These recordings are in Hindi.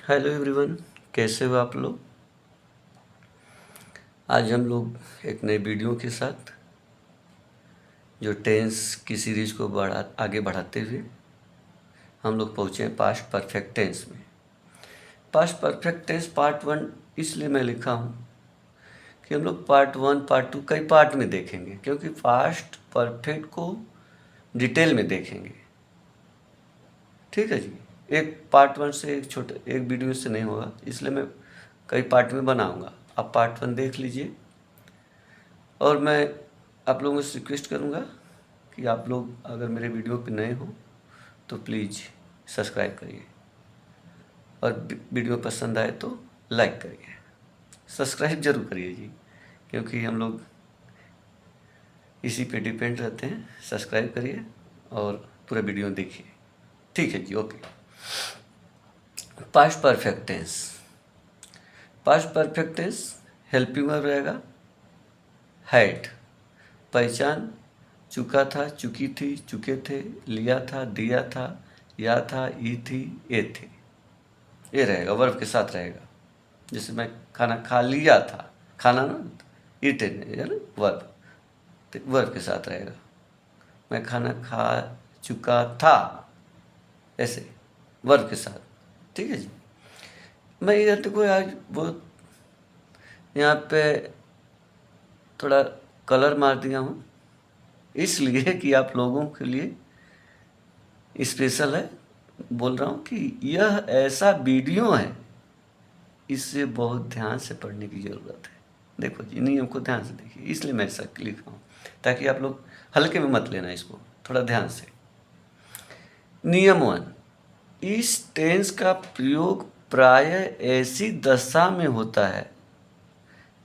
हेलो एवरीवन, कैसे हो आप लोग। आज हम लोग एक नई वीडियो के साथ जो टेंस की सीरीज को आगे बढ़ाते हुए हम लोग पहुँचे हैं पास्ट परफेक्ट टेंस में। पास्ट परफेक्ट टेंस पार्ट 1 इसलिए मैं लिखा हूँ कि हम लोग पार्ट 1 पार्ट 2 कई पार्ट में देखेंगे, क्योंकि पास्ट परफेक्ट को डिटेल में देखेंगे। ठीक है जी। एक पार्ट 1 से एक वीडियो से नहीं होगा, इसलिए मैं कई पार्ट में बनाऊंगा। आप पार्ट 1 देख लीजिए और मैं आप लोगों से रिक्वेस्ट करूंगा कि आप लोग अगर मेरे वीडियो पे नए हो तो प्लीज़ सब्सक्राइब करिए और वीडियो पसंद आए तो लाइक करिए। सब्सक्राइब जरूर करिए जी, क्योंकि हम लोग इसी पे डिपेंड रहते हैं। सब्सक्राइब करिए और पूरा वीडियो देखिए। ठीक है जी, okay. Past perfect tense. Past perfect tense helping verb रहेगा हैड। पहचान चुका था, चुकी थी, चुके थे, लिया था, दिया था, या था, ई थी, ए थे, ये रहेगा, वर्ब के साथ रहेगा। जैसे मैं खाना खा लिया था, खाना ना ईटेन है ना, वर्ब तो वर्ब के साथ रहेगा। मैं खाना खा चुका था, ऐसे वर्ब के साथ। ठीक है जी। मैं ये देखो आज बहुत यहाँ पे थोड़ा कलर मार दिया हूँ, इसलिए कि आप लोगों के लिए स्पेशल है। बोल रहा हूँ कि यह ऐसा वीडियो है, इसे बहुत ध्यान से पढ़ने की ज़रूरत है। देखो जी, नियम को ध्यान से देखिए, इसलिए मैं ऐसा लिखा हूँ ताकि आप लोग हल्के में मत लेना इसको, थोड़ा ध्यान से। नियम 1, इस टेंस का प्रयोग प्रायः ऐसी दशा में होता है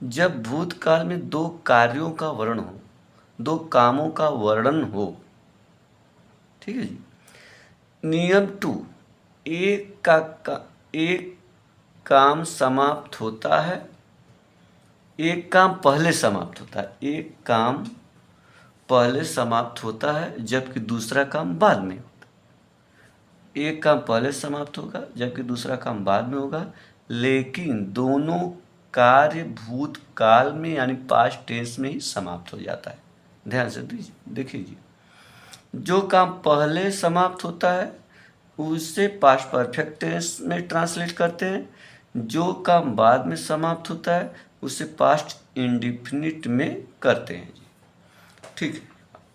जब भूतकाल में दो कार्यों का वर्णन हो, दो कामों का वर्णन हो। ठीक है जी। नियम 2, एक काम समाप्त होता है, एक काम पहले समाप्त होता है। एक काम पहले समाप्त होता है जबकि दूसरा काम बाद में होता है। एक काम पहले समाप्त होगा जबकि दूसरा काम बाद में होगा, लेकिन दोनों कार्य भूतकाल में यानी पास्ट टेंस में ही समाप्त हो जाता है। ध्यान से देखिए जी, जो काम पहले समाप्त होता है उसे पास्ट परफेक्ट टेंस में ट्रांसलेट करते हैं, जो काम बाद में समाप्त होता है उसे पास्ट इंडिफिनिट में करते हैं जी। ठीक है,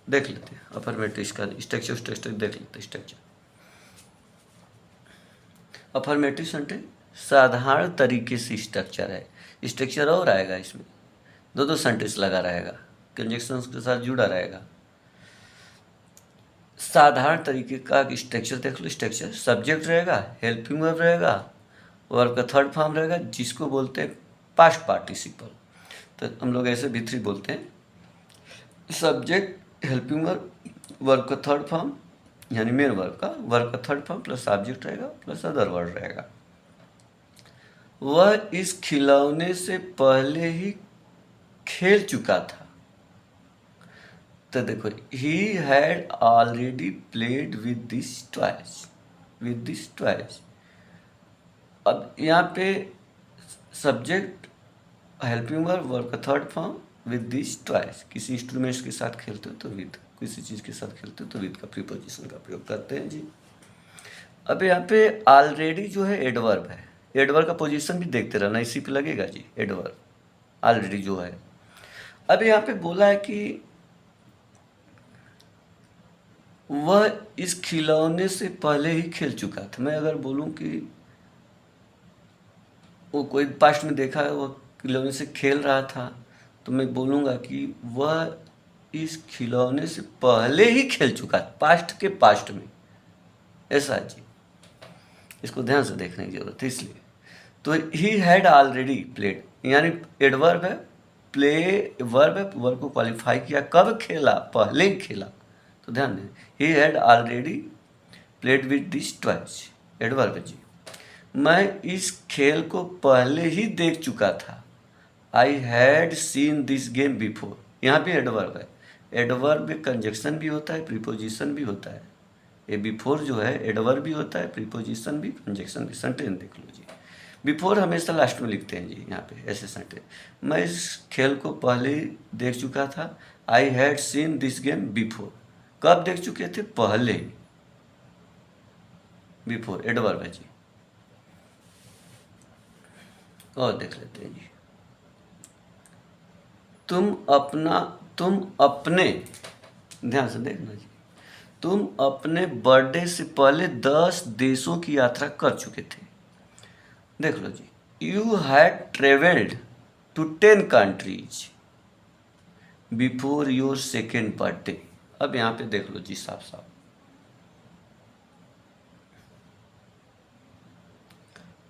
देख लेते हैं अफर्मेटिव का स्ट्रक्चर देख लेते हैं। स्ट्रक्चर अफर्मेटिव सेंटेंस साधारण तरीके से स्ट्रक्चर है। स्ट्रक्चर और आएगा, इसमें दो सेंटेंस लगा रहेगा, कंजक्शन के साथ जुड़ा रहेगा। साधारण तरीके का स्ट्रक्चर देख लो। स्ट्रक्चर सब्जेक्ट रहेगा, हेल्पिंग वर्ब रहेगा, वर्ब का थर्ड फॉर्म रहेगा जिसको बोलते हैं पास्ट पार्टिसिपल। तो हम लोग ऐसे भी 3 बोलते हैं, सब्जेक्ट, हेल्पिंग वर्ब, वर्ब का थर्ड फॉर्म यानी मेन वर्ब का थर्ड फॉर्म प्लस सब्जेक्ट रहेगा प्लस अदर वर्ड रहेगा। वह इस खिलौने से पहले ही खेल चुका था। तो देखो, he had already played with this toys. अब यहाँ पे सब्जेक्ट, हेल्पिंग वर्ब का third form with this toys. किसी इंस्ट्रूमेंट्स के साथ खेलते हो तो विद, किसी चीज़ के साथ खेलते हो तो विद का प्रीपोजिशन का प्रयोग करते हैं जी। अब यहाँ पे ऑलरेडी जो है एडवर्ब है, एडवर्ब का पोजीशन भी देखते रहना, इसी पे लगेगा जी एडवर्ब ऑलरेडी जो है। अब यहाँ पे बोला है कि वह इस खिलौने से पहले ही खेल चुका था। मैं अगर बोलूं कि वो कोई पास्ट में देखा है वो खिलौने से खेल रहा था, तो मैं बोलूँगा कि वह इस खिलौने से पहले ही खेल चुका था, पास्ट के पास्ट में, ऐसा जी। इसको ध्यान से देखने की जरूरत है। इसलिए तो ही हैड ऑलरेडी प्लेड यानी एडवर्ब है, प्ले वर्ब है, वर्ब को क्वालिफाई किया, कब खेला, पहले ही खेला। तो ध्यान दें, he had already played with this toys, adverb है जी। मैं इस खेल को पहले ही देख चुका था, I had seen this game before. यहाँ भी एडवर्ब है, एडवर्ब में कंजक्शन भी होता है, प्रीपोजिशन भी होता है। ये बिफोर जो है एडवर्ब भी होता है, प्रीपोजिशन भी, कंजक्शन भी। सेंटेंस देख लो जी, बिफोर हमेशा लास्ट में लिखते हैं जी यहाँ पे ऐसे सेंटेंस। मैं इस खेल को पहले ही देख चुका था। I had seen this game before. कब देख चुके थे? पहले। बिफोर एडवर्ब है जी। और देख लेते हैं जी, तुम अपने, ध्यान से देखना जी, तुम अपने बर्थडे से पहले 10 देशों की यात्रा कर चुके थे। देख लो जी, you had travelled to 10 countries before your second birthday. अब यहाँ पे देख लो जी साफ साफ,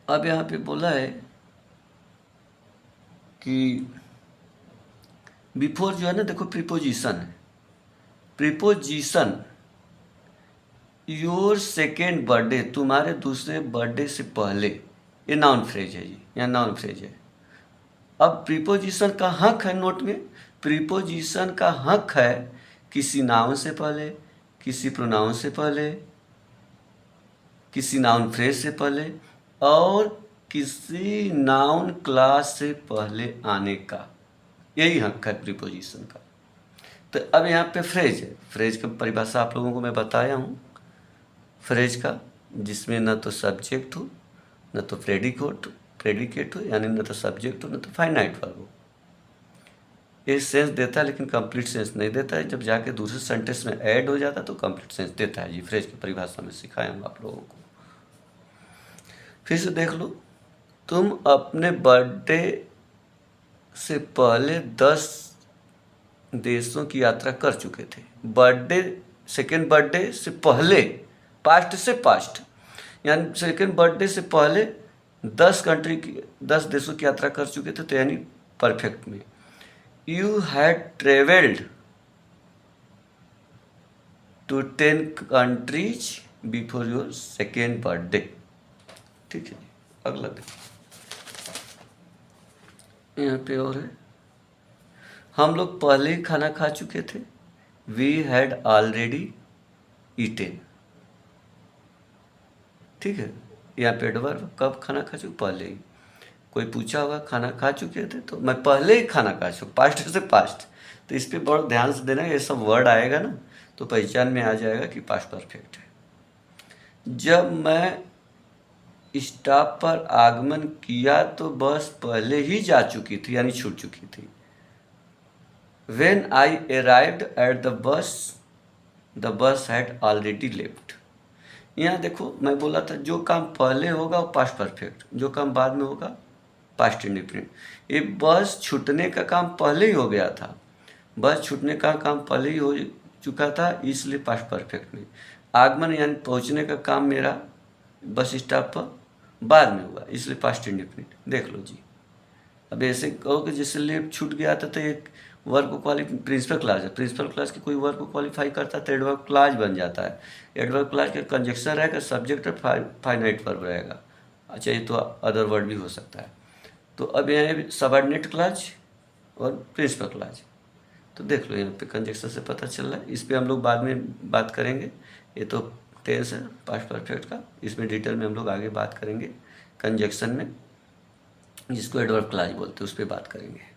अब यहाँ पे बोला है कि बिफोर जो है ना, देखो प्रीपोजिशन है, प्रीपोजिशन योर सेकेंड बर्थडे, तुम्हारे दूसरे बर्थडे से पहले, ये नाउन फ्रेज है जी, यहाँ नाउन फ्रेज है। अब प्रीपोजिशन का हक है, नोट में, प्रीपोजिशन का हक है किसी नाउन से पहले, किसी प्रोनाउन से पहले, किसी नाउन फ्रेज से पहले और किसी नाउन क्लास से पहले आने का, यही हक है प्रीपोजिशन का। तो अब यहाँ पे फ्रेज है, फ्रेज की परिभाषा आप लोगों को मैं बताया हूँ फ्रेज का, जिसमें न तो सब्जेक्ट हो, न तो प्रेडिकेट हो, यानी न तो सब्जेक्ट हो, न तो फाइनाइट वर्ब हो। ये सेंस देता है लेकिन कंप्लीट सेंस नहीं देता है। जब जाके दूसरे सेंटेंस में ऐड हो जाता है तो कंप्लीट सेंस देता है जी। फ्रेज की परिभाषा में सिखाया हूँ आप लोगों को। फिर से देख लो, तुम अपने बर्थडे से पहले 10 देशों की यात्रा कर चुके थे। बर्थडे, सेकेंड बर्थडे से पहले, पास्ट से पास्ट, यानी सेकेंड बर्थडे से पहले 10 देशों की यात्रा कर चुके थे, तो यानी परफेक्ट में you had travelled to 10 countries before your second birthday. ठीक है, अगला देखो, यहाँ पे और है, हम लोग पहले ही खाना खा चुके थे। We had already eaten. ठीक है, यहाँ पे एडवर्ब, कब खाना खा चुके? पहले ही। कोई पूछा होगा खाना खा चुके थे, तो मैं पहले ही खाना खा चुका, पास्ट से पास्ट। तो इस पर बहुत ध्यान से देना, ये सब वर्ड आएगा ना तो पहचान में आ जाएगा कि पास्ट परफेक्ट है। जब मैं स्टॉप पर आगमन किया तो बस पहले ही जा चुकी थी, यानी छूट चुकी थी। When I arrived at the bus had already left। यहाँ देखो, मैं बोला था जो काम पहले होगा वो पास्ट परफेक्ट, जो काम बाद में होगा पास्ट इंडिफिनिट। ये बस छूटने का काम पहले ही हो गया था, बस छूटने का काम पहले ही हो चुका था, इसलिए पास्ट परफेक्ट में। आगमन यानी पहुँचने का काम मेरा बस स्टॉप पर बाद में हुआ, इसलिए पास्ट इंडिफिनिट। देख लो जी, अब ऐसे कहो कि जैसे लेफ्ट छूट गया था तो एक वर्ब को क्वालिफाई, प्रिंसिपल क्लास है, प्रिंसिपल क्लास की कोई वर्ब को क्वालिफाई करता है तो एडवर्ब क्लास बन जाता है। एडवर्ब क्लास का कंजक्शन रहेगा, सब्जेक्ट और फाइनाइट वर्ब रहेगा। अच्छा, ये तो अदर वर्ड भी हो सकता है। तो अब यहाँ सबऑर्डिनेट क्लास और प्रिंसिपल क्लास, तो देख लो यहाँ पे कंजक्शन से पता चल रहा है। इस पर हम लोग बाद में बात करेंगे, ये तो टेंस है पास्ट परफेक्ट का, इसमें डिटेल में हम लोग आगे बात करेंगे। कंजक्शन में जिसको एडवर्ब क्लास बोलते हैं उस पर बात करेंगे।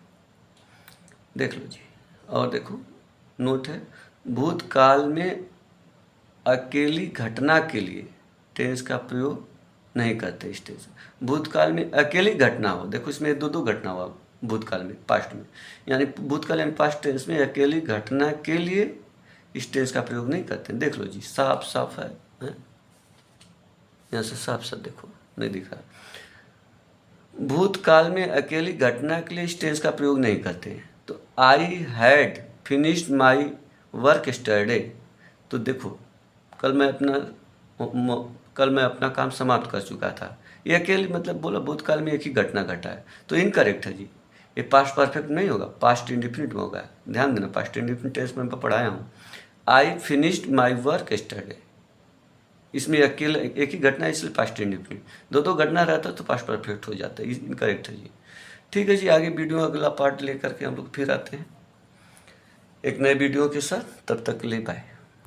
देख लो जी, और देखो नोट है, भूतकाल में अकेली घटना के लिए टेंस का प्रयोग नहीं करते। इस टेंस, भूतकाल में अकेली घटना हो, देखो इसमें दो घटना हुआ भूतकाल में, पास्ट में, यानी भूतकाल यानी पास्ट टेंस में अकेली घटना के लिए इस टेंस का प्रयोग नहीं करते। देख लो जी, साफ साफ है, यहाँ से साफ साफ देखो, नहीं दिखा, भूतकाल में अकेली घटना के लिए इस टेंस का प्रयोग नहीं करते। तो I had finished my work yesterday, तो देखो कल मैं अपना काम समाप्त कर चुका था। ये अकेली मतलब बोला भूतकाल में एक ही घटना घटा है, तो इनकरेक्ट है जी, ये पास्ट परफेक्ट नहीं होगा, पास्ट इंडिफिनिट में होगा। ध्यान देना, पास्ट इंडिफिनिट टेंस में पढ़ाया हूँ। आई फिनिश्ड माई वर्क स्टरडे, इसमें अकेले एक ही घटना है इसलिए पास्ट इंडिफिनिट। दो घटना रहता तो पास्ट परफेक्ट हो जाता है, इनकरेक्ट है जी। ठीक है जी, आगे वीडियो अगला पार्ट लेकर के हम लोग फिर आते हैं एक नए वीडियो के साथ। तब तक के लिए बाय।